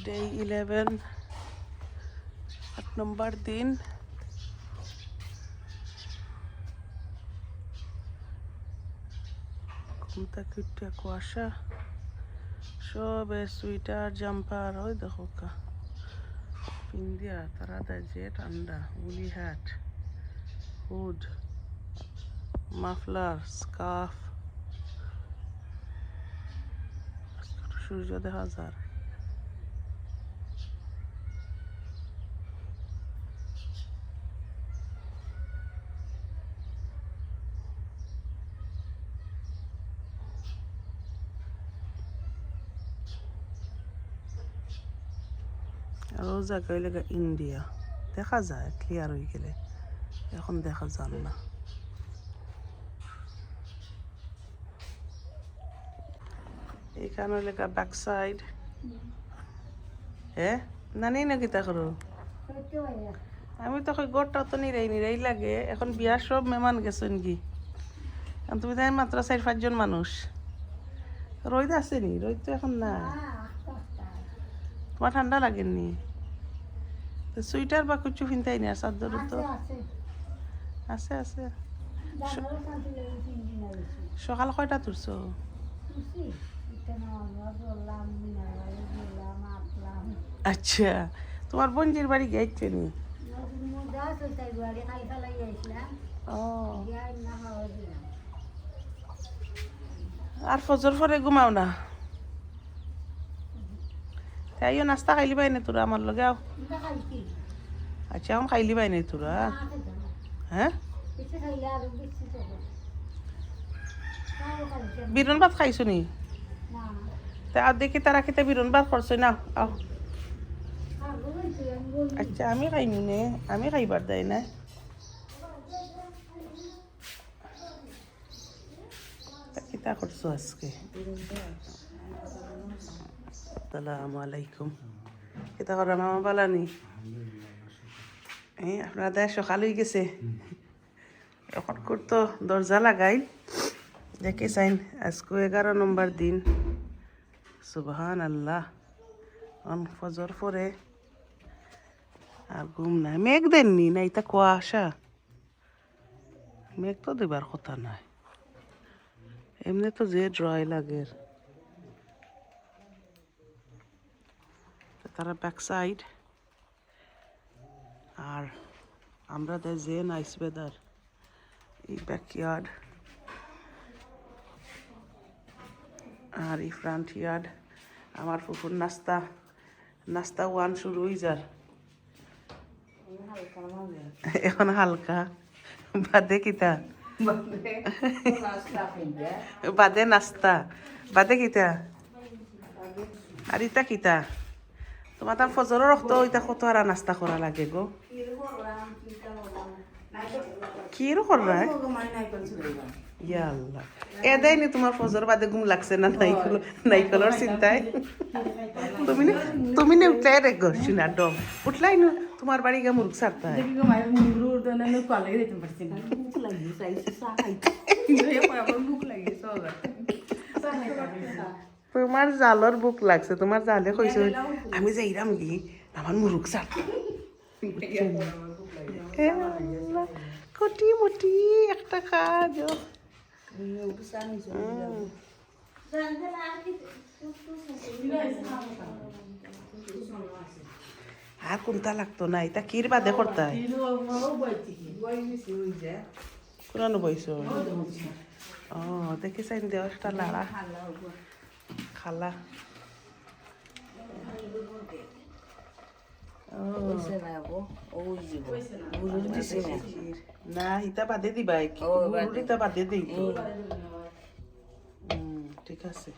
Day 11, 8 নম্বর দিন। ঘুমটা কিটটা কুয়াশা, সবে সুইটার জাম্পার ওই দেখো কা পিন্দিয়া তারা দেয় যে ঠান্ডা, উলি হ্যাট, হুড, মাফলার, স্কার্ফ। সূর্য দেখা যায়। আর ও জায়গা হইলে ইন্ডিয়া, দেখা যায় ক্লিয়ার হয়ে গেলে, এখন দেখা যায় না। এখানে হইলে ব্যাক সাইড। হ্যাঁ নানি না কিতা করো? আমি তো গোটা তো নিরাই লাগে। এখন বিয়ার সব মেহমান গেছেন কি? তুমি তাই মাত্র 4-5 জন মানুষ। রোদ আসেনি? রোদ তো এখন না। তোমার ঠান্ডা লাগেনি? সুইটার বা কিছু কিনতেই না, চাদর তো আছে আছে। সকাল কয়টা তুলছো? আচ্ছা, তোমার বোনজির বাড়ি গেছে নি? আর ফজর পরে ঘুমাও না? তাইও নাস্তা খাইলি পাই না তোরা আমার লগে? আচ্ছা, এখন খাইলি পাই না তোরা? হ্যাঁ, বিরন ভাত খাইছো নি? তা আর দেখি তারা খেতে বিরন ভাত করছো না? আও আচ্ছা, আমি খাইনি নে, আমি খাইবার দেয় না। কিতা করছো আজকে? আসসালামু আলাইকুম। কিতা করা মামা বালানি? আপনারা দেয় সকাল হয়ে গেছে, এখন করতো দরজা লাগাই দেখে চাইন। আজকে 11 নম্বর দিন। সুবহান আল্লাহ। ফজর পরে আর ঘুম নাই। মেঘ দেননি না, এটা কুয়াশা। মেঘ তো দেবার কথা নাই, এমনি তো যে ড্রয় লাগে। তারা ব্যাক সাইড আর আমরা দেয় যে নাইস ওয়েদার। এই ব্যাকইয়ার্ড আর এই ফ্রন্ট ইয়ার্ড। আমার ফুফুর নাস্তা ওয়ান শুরু হয়ে যার। এখন হালকা বাদে কিতা বাদে নাস্তা বাদে কিতা আর ইতা কিতা? তোমার তার ফজরের রক্ত ওইটা কত আর নাস্তা করা লাগে গো? কি কররা? ইয়াল্লাহ, এ দেয়নি তোমার ফজর বাদে ঘুম লাগছে না? নাইকলর চিন্তায় তুমি নে উঠলাই রে গো শুনা ডম উঠলাই না। তোমার বাড়ি গা মুরগ সারতা তোমার জালর বুক লাগছে, তোমার জালে কইছো আমি যাইরাম কি আমার মুরগ সার কটি মুটি একটা কাজ। আর কোনটা লাগতো না, এটা কির বাদে করতাই পুরানো বইস। ও দেখি চাইন দেওয়া একটা লাড়া খালা। না ইটা বাদে দিবা, ইটা বাদে দিই। ঠিক আছে,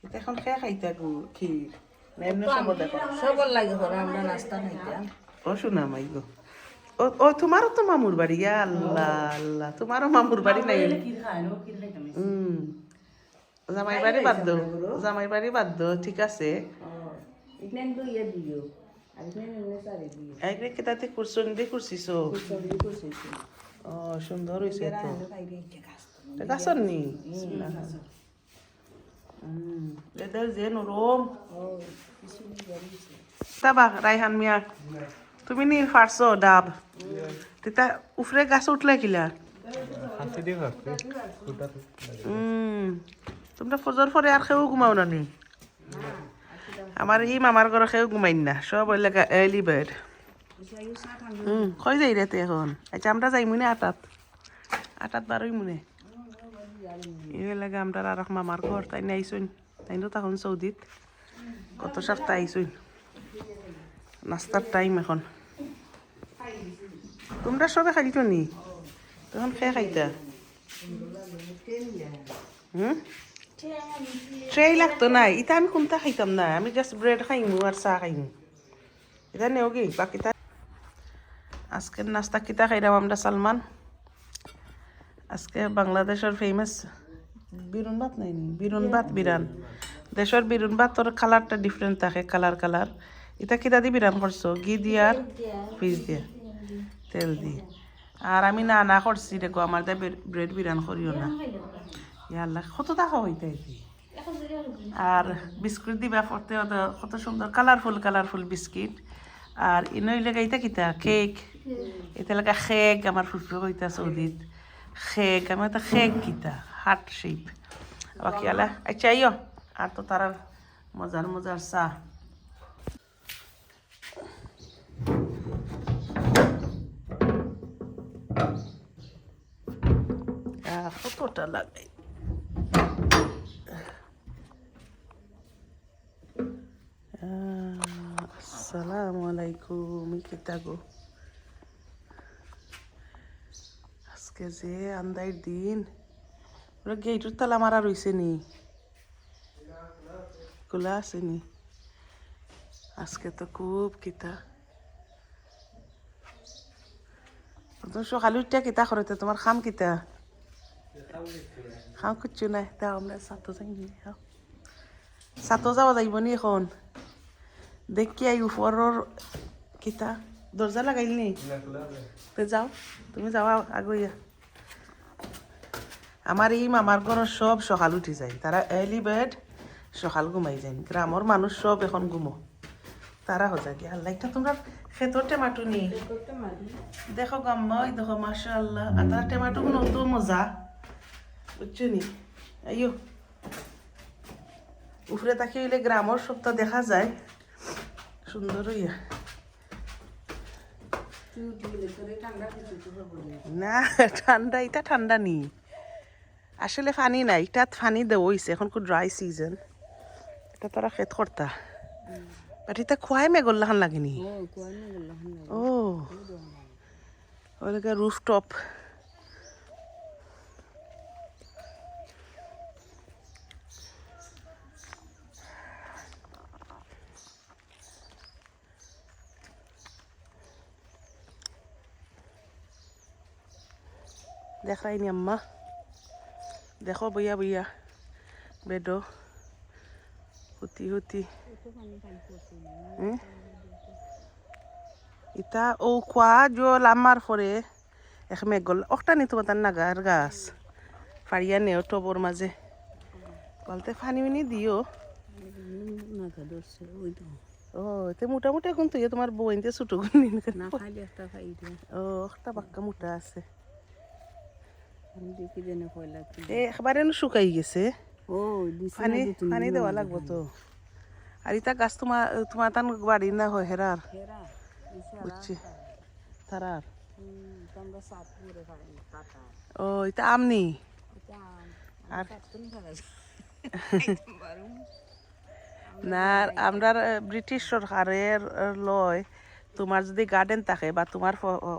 এটা এখন খেয়ে খাইতা ক্ষীর না এমনি সবর লাগে আমরা নাস্তা খাইতাম। ও শোনা মাই গো, ও তোমারও তো মামুর বাড়ি? আল্লাহ আল্লাহ, তোমারও মামুর বাড়ি নাই? জামাই বাড়ি বাদ দো, জামাই বাড়ি বাদ দো, ঠিক আছে। একদিন কেতাতে কুরসন দিয়ে কুরছিস? ও সুন্দর হয়েছে তো। গাছর নি এদের যে নরম তাবা রাইহান মিয়া তুমি নি ফারছো ডাব তিতা উফরে গাছ উঠলে কিলা তোমরা ফজর পরে আর খেয়েও ঘুমাও না নি আমার ই মামার ঘরে খেয়েও ঘুমাইন না সব ওই লেগা এলি বেড কই যাই রে তে এখন আচ্ছা আমরা যাই মনে আটাত বারোই মনে এই লাগে আমরা আর এক মামার ঘর তাই না আইসুন তাই তো তখন সৌদিত কত সপ্তাহ আইসুন নাস্তার টাইম এখন তোমরা সবে খাইছো নি তখন খেয়ে খাইতা ট্রে লাগতো না ইটা আমি কোনটা খাইতাম না আমি জাস্ট ব্রেড খাইমু আর চাহ খাইমু এটা নেও কি বাকিটা আজকের নাস্তা কিতা খাইলাম আমরা সালমান আজকে বাংলাদেশের ফেমাস বিরুন ভাত নাই নি বিরুন ভাত বিরান দেশের বিরুন ভাত তোর কালারটা ডিফারেন্ট থাকে কালার এটা কিতা দিয়ে বিরান করছো ঘি দিয়ে আর ফিস দিয়ে তেল দিয়ে আর আমি না করছি দেখো আমার দা ব্রেড বিরান করিও না ইয়াল্লা কত টাকা হইতে আর বিস্কুট দিবা পড়তে কত সুন্দর কালারফুল বিস্কিট আর ইনই লাগাইতা কিতা কেক এটা লাগা খেক আমার ফুফু কইতা সৌদিত খেক আমি তো খেক কিতা হার্ট শেপ বাকি আলা আচ্ছা আইও আর তো তার মজার চা কতটা লাগাই আসসালামু আলাইকুম কিতা গো আজকে যে আন্দাইর দিন ওরা গেইটুর তালা মারা রইছে নি খোলা আছে নি আজকে তো খুব কিতা তুমি সকালে উঠা কিতা করতে তোমার খাম কিতা খাম কিচ্ছু নাই তা আমরা সাতো যাইনি সাতো যাওয়া যাইব নি এখন দেখি আই উপরের কিতা দরজা লাগাইল নি তো যাও তুমি যাওয়া আগুইয়া আমার এই মামার ঘরের সব সকাল উঠি যায় তারা এর্লি বেড সকাল ঘুমাই যায় গ্রামের মানুষ সব এখন ঘুমো তারা হজা গিয়ে আল্লাহ এটা তোমরা খেতর টেমাটো নি দেখো গাম্মা ওই দেখো মাশা আল্লাহ আর তার টেমাটো নতো মজা বুঝছো নি আইও উপরে তাকে হইলে গ্রামের সবটা দেখা যায় সুন্দর হইয়া না ঠান্ডা এটা ঠান্ডা নি আসলে ফানি নাই এটা ফানি দেওয়া হয়েছে এখন খুব ড্রাই সিজন এটা তোরা খেত করতা বাট এটা খুয়াই মেঘল্লাখান লাগেনি ও ওই রুফ টপ দেখাইনি আম্মা দেখো বইয়া বেডো হুতি ইটা ও খোয়া জল আমার পরে এক মেঘল অকটা নি তোমার নাগার গাছ ফাড়িয়া নেও টবর মাঝে বলতে ফানি মিনি দিও ও তে মোটামুটি এখন তুই তোমার বইনতে ছোট ও একটা বাক্কা মোটা আছে একবারে শুকাই গেছে পানি দেওয়া লাগবো তো আর ইটা গাছ তোমার তান বাড়ি না হয় হেরার বুঝছি তারার ও এটা আমনি আর না আমরা ব্রিটিশ সরকারের লয় তোমার যদি গার্ডেন থাকে বা তোমার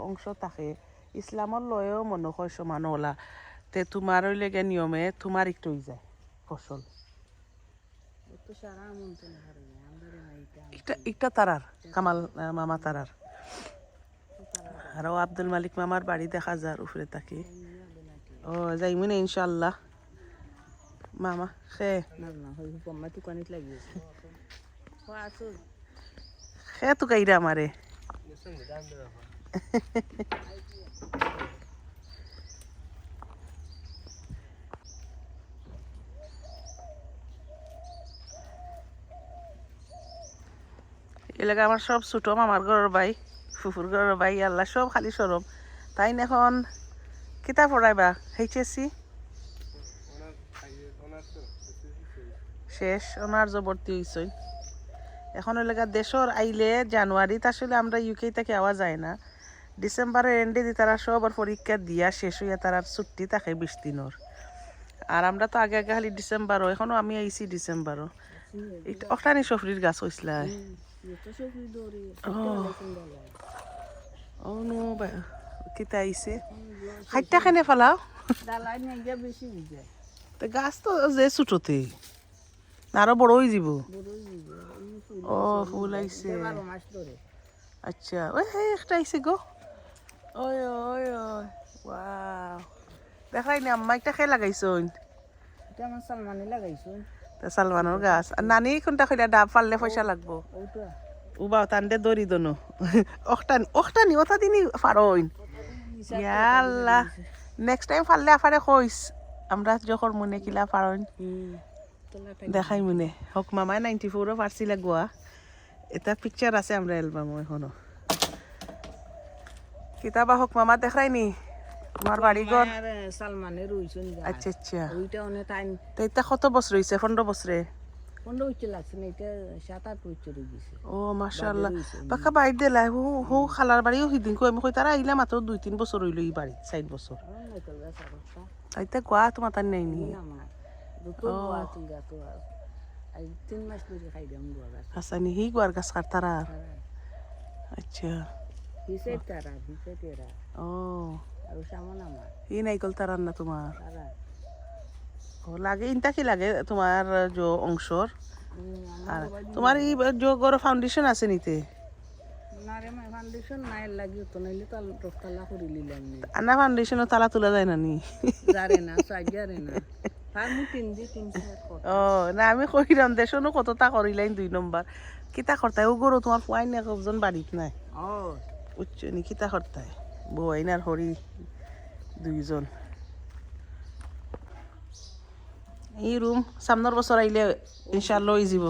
অংশ থাকে ইসলামর লয়েও মনে হয় সমান ওলা তে তোমার ওই লেগে নিয়মে তোমার একটু যায় ফসল একটা তারার কামাল মামা তারার আরও আব্দুল মালিক মামার বাড়ি দেখা যার উপরে তাকে ও যাইমু না ইনশাল্লাহ মামা খে খে তো গাইরা আমারে এলাকা আমার সব ছোট মামার ঘরের ভাই ফুফুর ঘরের ভাই আল্লাহ সব খালি সরম তাই না এখন কিতা পড়াইবা এইচএসসি শেষ ওনার জবর্তি হইছই এখন এলাকা দেশর আইলে জানুয়ারিতে আসলে আমরা ইউকে থেকে আওয়া যায় না ডিসেম্বরের এন্ডে দিয়ে তারা সবার পরীক্ষা দিয়া শেষ হইয়া তারা ছুটি থাকে 20 দিনের আর আমরা তো আগে আগে খালি ডিসেম্বরও এখনো আমি আইছি ডিসেম্বরও ওখানে সফরির গাছ হইছিল ও নো কিতা আইছে খাইটা খানে ফেলাও তো গাছ তো যে ছুটোতে আরো বড় হয়ে যাব ও ফুল আইছে আচ্ছা ওই হে একটা আইছে গো ওই ওই ওই ওয়াও দেখাই নি আম্মা একটা খেয়ে লাগাইছুন এটা আমার সালমানে লাগাইছো তা সালমানের গাছ আর নানি কোনটা কইরা ডাব পারলে পয়সা লাগবো ওটা উবা তান্ডে দড়ি দনো ওখটানি ওটা দিনই পারোইন ইয়াল্লাহ নেক্সট টাইম পারলে আফারে কইস আমরা যখন মনে কিলা পারোইন দেখাই মনে হক মামায় 94ও পারছি লাগোয়া এটা পিকচার আছে আমরা অ্যালবামও এখনো কিতাবা হক মামা দেখাই নি তোমার বাড়ি ঘর সালমানে রইছেন আচ্ছা আচ্ছা ওইটা অনেক টাইম তো এটা কত বছর হয়েছে 15 বছরে 15 বছর লাগছে না এটা 7-8 বছর হয়ে গেছে ও মাশাআল্লাহ পাকা বাইর দিলা হো খালার বাড়িও হিদিন কই আমি কই তারা আইলা মাত্র 2-3 বছর হইল এই বাড়ি 4 বছর আইতা গোয়া তোমার তার নাই নি হাসানি হি গোয়ার গাছ কাটতারা আচ্ছা ও ই নাইকল তারার না তোমার ও লাগে ইনটা কি লাগে তোমার যে অংশর আর তোমার এই যে গরো ফাউন্ডেশন আছে নিতে আনা ফাউন্ডেশনও তালা তোলা যায় না নি ও না আমি কইরাম দেশনো কতটা করিলাম 2 নম্বর কিতা করতাই ও গরো তোমার ফুয়াই না কজন বাড়িত নাই উচ্চ নি কিতা করতাই বউ আইনার হরি 2 জন এই রুম সামনের বছর আইলে ইনশাআল্লাহ হয়ে যাব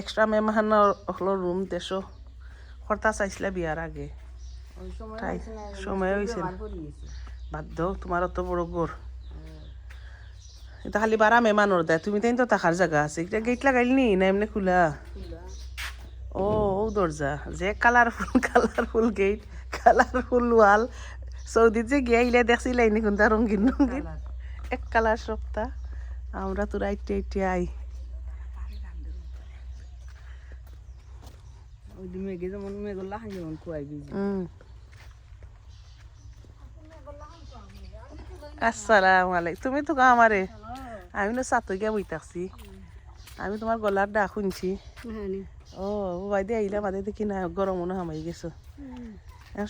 এক্সট্রা মেহমানের হলো রুম দেশো খরতা চাইছিলা বিয়ার আগে তাই সময় হয়েছে বাধ্য তোমার অত বড় ঘর এটা খালি 12 মেহমানোর দেয় তুমি তাই তো থাকার জায়গা আছে এটা গেট লাগাইলি না এমনি খোলা ও দরজা যে কালারফুল গেট কালারফুল ওয়াল সৌদিত যে গিয়ে আইলে দেখছিলাই নি কোনটা রঙিন রঙিন এক কালার সপ্তাহ আমরা তো রাইটে আই আসসালামু আলাইকুম তুমি তো আমারে আমি না সাত গিয়া বইতাছি আমি তোমার গলার ডাক শুনছি ও বাইদে আইলা বাদে দেখি না গরম মনে হামাই গেছো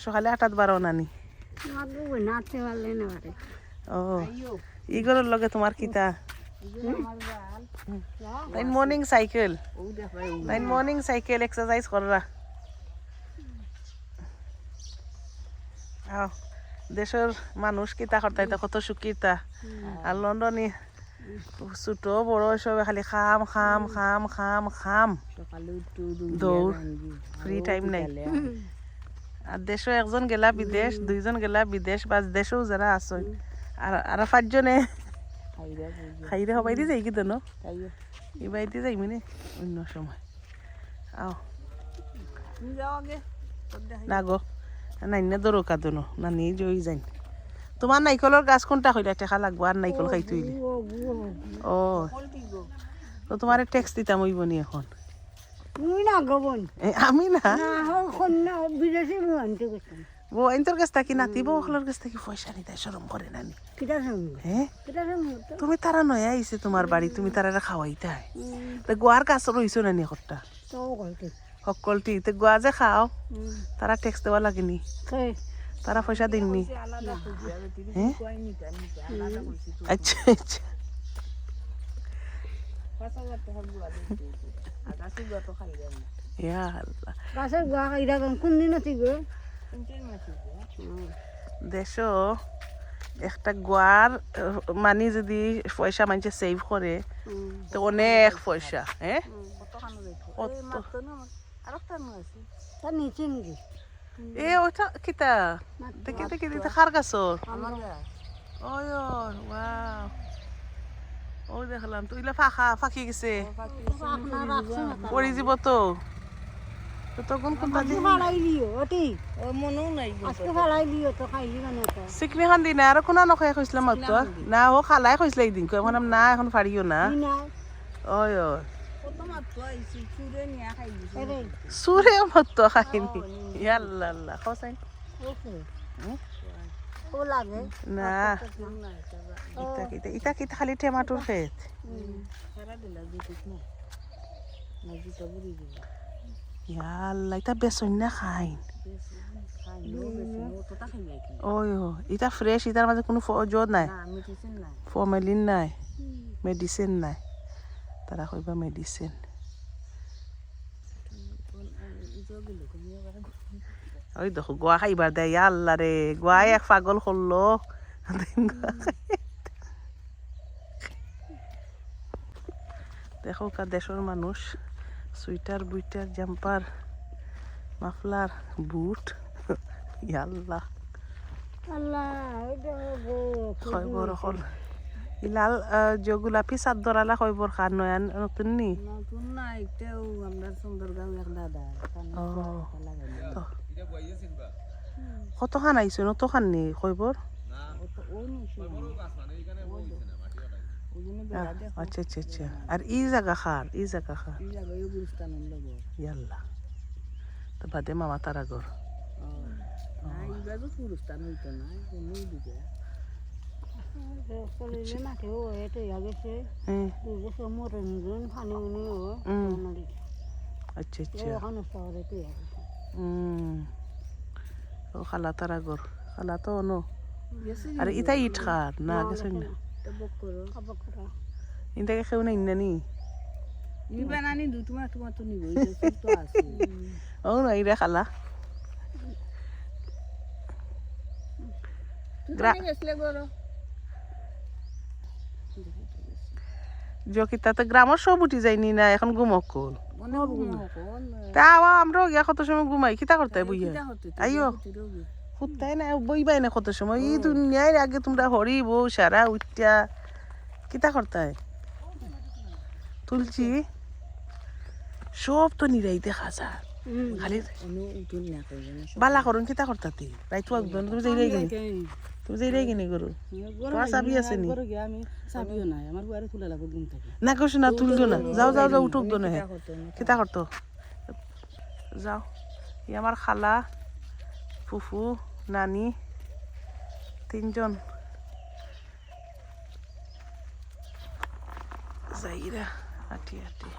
সকালে 8-12 নানি ও ইগরের লগে তোমার কিতা মর্নিং সাইকেল এক্সারসাইজ কররা দেশের মানুষ কিতা করতাই কত সুখিতা আর লন্ডনে ছোট বড় সবে খালি খাম খাম খাম খাম খাম দৌড় ফ্রি টাইম নাই আর দেশও একজন গেলা বিদেশ 2 জন গেলা বিদেশ বা দেশেও যারা আছে আর 5 জনে খাইরে হবাই দি যাই কি দেন এবার দি যাই মানে অন্য সময় আও না গো নাইনা দরকার দনো নানি জই যাই তোমার নাইকলের গাছ কোনটা হইলা টেকা লাগবো আর নাইকল খাইতে হইলে ও তো তোমার ট্যাক্স দিতাম হইব নি এখন আমি না ও আইনতর কাছ থেকে নাতি বউখলার কাছ থেকে পয়সা নিতে শরম করে নানি হ্যাঁ তুমি তারা নয় আইছে তোমার বাড়ি তুমি তারা খাওয়াইতে হয় তা গোয়ার কাছ রইছো নানি একটা সকলটি তো গোয়া যে খাও তারা ট্যাক্স দেওয়া লাগেনি তারা পয়সা দিননি হ্যাঁ আচ্ছা আচ্ছা দেশ একটা গোয়ার মানি যদি পয়সা মানুষে সেভ করে তো অনেক পয়সা হ্যাঁ আরেকটা নয় আছে তার নিচে নিবি এ ওইটা কিতা দেখি দেখি দেখি খার গাছর আমার গাছ ওই ওয়াও ও দেখলাম তো ইলা ফাঁকা ফাঁকি গেছে আপনার রাখছে না পড়ি যাব তো তো তখন কোনটা আজকে ফাড়াই লিও ওটি ও মনেও নাই আজকে ফাড়াই লিও তো খাইলি মানে তো চিকনি খান দি না আর কোনা নখাই কইছিলাম তো না ও খালাই কইছিল এইদিন কই এখন না এখন ফাড়িও না নাই ওই কত মাত্র আইছি চুরে নিয়া খাই দিছি আরে সুরে মত খাইনি ইয়াল্লা আল্লাহ খসাই ওকে ও লাগে না ইটা কিতা খালি টমেটোর খেত সারা দিলা দিতিস না নাকি তো বুড়ি দিলা ইয়াল্লা ইটা বেসন না খাইন ওই ইটা ফ্রেশ ইটার মাঝে কোনো জোর নাই ফর্মেলিন নাই মেডিসিন নাই তারা কইবা মেডিসিন ওই দেখো গোয়া খাইবার দেয় আল্লাহ রে গোয়াই এক পাগল করলো দেখো কা দেশের মানুষ সুইটার বুইটার জাম্পার মাফলার বুট ইয়াল্লাহ আল্লাহ খয়বর হল ইলাল জগুলাপি চাদর আলা খয়বর খান নয়ান নতুন নি নতুন না এটাও আমরা সুন্দরগাঁও এক দাদা কত খান আইছে নত খান নি খয়বর আচ্ছা আচ্ছা আচ্ছা আর ই জায়গা খান ইয়াল্লা তো বাদে মামা তারা ঘর আচ্ছা আচ্ছা ও খালা তারা ঘর খালা তো ন আর ইটা ইট খার না গেছে না ইনটাকে খেউ না ইন্নানি নিবা নানি দু তোমার তো নিব তো আছে ও না ইরা খালা জকিতাতে গ্রামের সব উঠি যায়নি না এখন ঘুমক কোন তাও আমরাও গিয়া কত সময় ঘুমাই কিতা করতে বইয়া আইও হুত্তাই না বইবাই না কত সময় এই দুনিয়ার আগে তোমরা হরি বউ সারা উঠা কিতা করতে তুলছি সব তো নিরাই দেখা যায় খালি বালা করুন কিতা করতাতে তাই তো একদম তুমি যাই গেনি করো তোমার চাবি আছে নি না কৈছো না তুলতো না যাও যাও যাও উঠুক দো না কিতা করতো যাও ই আমার খালা ফুফু নানি তিনজন যাইরা আটি আটি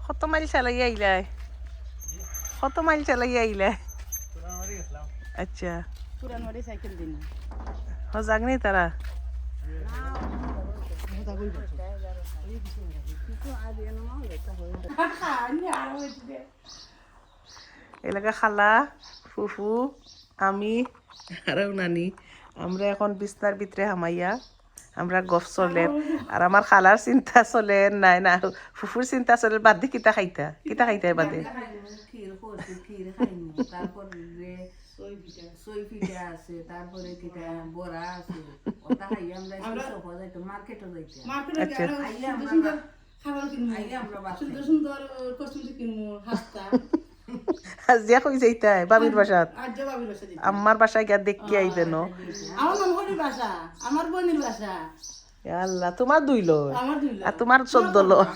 কত মাইল চালাই আইলাই আচ্ছা সজাগ নেই তারা এলাকা খালা ফুফু আমি আর নানি আমরা এখন বিছনার ভিতরে হামাইয়া আমরা গফ চলেন আর আমার খালার চিন্তা চলেন নাই না ফুফুর চিন্তা চলেন বাদ দি কিতা খাইতা বাদে আজিয়া কই যাইতাই বাবির বাসাত আমার বাসায় গিয়া দেখি আইবে ন আমার বোনের বাসা আল্লাহ তোমার 2 লয় আর তোমার 14 লয়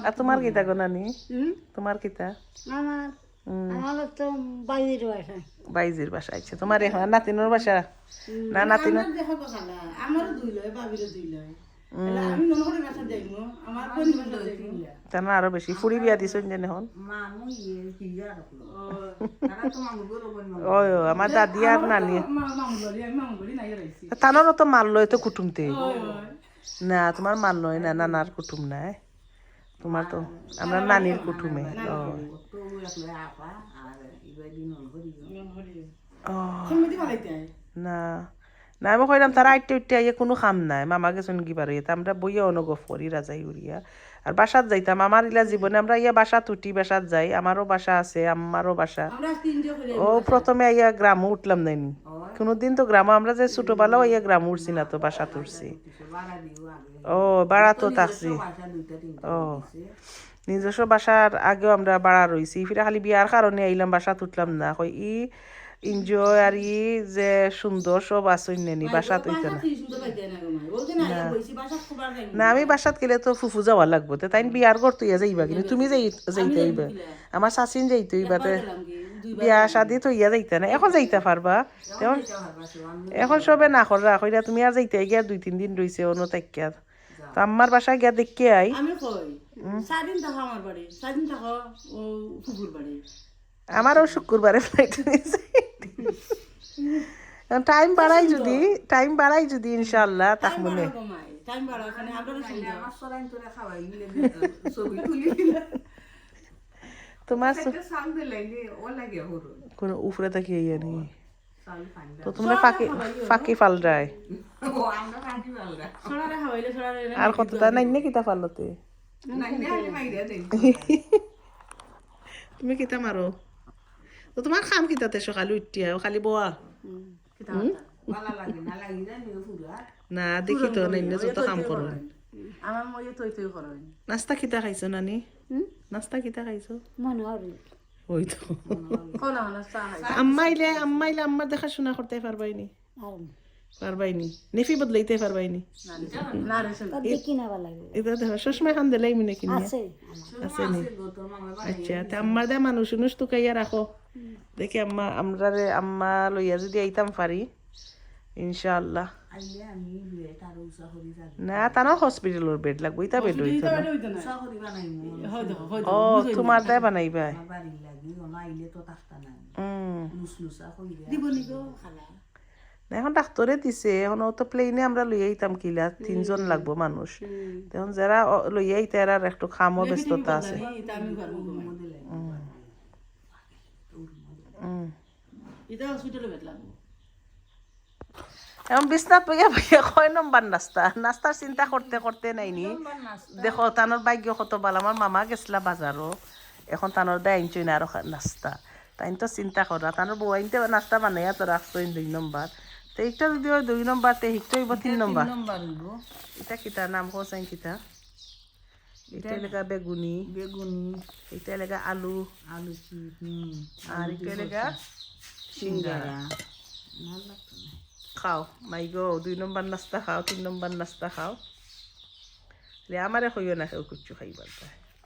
আর তোমার কিতা গো নানি তোমার কিতা আমার তো বাইজির বাসা আচ্ছা তোমার এখন নাতিনোর বাসা না নাতিন আমার 2 লয় বাবির 2 লয় জানা আরো বেশি ফুড়ি বিয়া দিছ যেন এখন ওই আমার দাদি আর নানি তানোর তো মারলো তো কুটুমতে না তোমার মারলো না নানার কুটুম নাই তোমার তো আমরা নানির কুটুমে না না আমি কইলাম তারা আইতে উঠতে আইয়া কোনো কাম নাই মামা গেছেন কি পারে আমরা বইয়া অনুগফ করি রাজাই উড়িয়া আর বাসাত যাইতাম আমার ইলা জীবনে আমরা ইয়া বাসাত উঠি বাসাত যাই আমারও বাসা আছে আমারও বাসা ও প্রথমে আইয়া গ্রামও উঠলাম নাইনি কোনোদিন তো গ্রামে আমরা যে ছোটবেলাও ইয়া গ্রাম উঠছি না তো বাসাত উঠছি ও বাড়া তো থাকছি ও নিজস্ব বাসার আগেও আমরা বাড়া রইছি ফিরে খালি বিয়ার কারণে আইলাম বাসাত উঠলাম না কই ই এনজয় আর ই যে সুন্দর সব আসই নেনি বাসাত হইতো না না আমি বাসাত গেলে তো ফুফু যাওয়া লাগবো তো তাই বিয়ার করতে ইয়া যাইবা কিন্তু তুমি যাইতে হইবা আমার শাসিন যাইতে হইবা তে বিয়া শাদি তো ইয়া যাইতে না এখন যাইতে পারবা এখন এখন সবে না করা কইরা তুমি আর যাইতে গিয়া 2-3 দিন রইছে অন্য তাইকা তো আমার বাসায় গিয়া দেখে আই আমি কই 4 দিন থাকো আমার বাড়ি 4 দিন থাকো ফুফুর বাড়ি আমারও শুক্রবারে ফ্লাইট নিয়েছে টাইম বাড়াই যদি ইনশাআল্লাহ তাক মনে টাইম বাড়া এখানে আমরা আমার সরাইন তোরা খাওয়াই মিলে ছবি তুলি তোমার সাল দিলাইনি ও লাগে হরো কোন উপরে তাকিয়ে ইয়া নেই সাল ফাইন্দা তো তোমরা ফাঁকি ফাল যায় ও আমরা ফাঁকি ফালরা সরারে খাওয়াইলে সরারে আর কতটা নাই নে কিতা ফালতে নাই নাই মাইরা দেই তুমি কিতা মারো তো তোমার খাম কিতাতে সকালে উঠিয়া খালি বোয়া কিতা ভালো লাগে না লাগি না নিও পুরা না দেখি তো নাই না যত কাম করো আমার মইয়ে তৈ করো নাস্তা কিতা খাইছো নানি নাস্তা কিতা খাইছো মনে হরি ওই তো কোন নাস্তা আম্মাইলে আম্মার দেখাশোনা করতে পারবাইনি পারবাইনি নেফি বদলাইতে পারবাইনি না রে শুন দেখি না ভালো লাগে এটা দেখো চশমা খান দিলাই মিনে কিনে আছে নি আচ্ছা তা আম্মার দে মানুষ নুস তো কাইয়া রাখো দেখি আম্মা লইয়া যদি আইতাম পারি ইনশাআল্লাহ আইলে আমি বিয়ে তার উসা করি যাবি না তানো হসপিটালের বেড লাগবো ইতা বেড হইতো না উসা করি বানাইমু হয় দেখো ও তোমার দাই বানাইবা বাড়ি লাগি না আইলে তো থাকতা না লুসা করি দিবনি গো খালা না এখন ডাক্তরে দিছে এখন তো প্লেনে আমরা লইয়া আইতাম কিলা 3 জন লাগবো মানুষ তখন যারা লইয়া আইতে আর একটু খামও ব্যস্ততা আছে এটা হসপিটালে বেতলাম এখন বিছনাত বইয়া বইয়া 6 নম্বর নাস্তার চিন্তা করতে করতে নাইনি দেখো তানোর ভাগ্য কত ভালো আমার মামা গেছলা বাজারও এখন তানোর দেয় আইনছই না আর নাস্তা তাই তো চিন্তা করা তানোর বউ আইনতে নাস্তা বানাইয়া তো রাখছো 2 নম্বর তো এইটা যদি ওই 2 নম্বর তে হিকটা হইব 3 নম্বর এটা কিতা নাম কোসাইন কিতা এটা লেগা বেগুনি এটা লেগা আলু চিনি আর এটা লেগা সিঙ্গারা খাও মাই গো 2 নম্বর নাস্তা খাও 3 নম্বর নাস্তা খাও লে আমারে কইও না কেউ কিছু খাইবার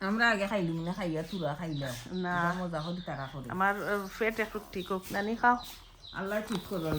আমরা আগে খাইলি না খাইয়া তুরা খাইলাম না মজা করি তারা করে আমার পেট একটু ঠিক হোক নানি খাও আল্লাহ ঠিক করো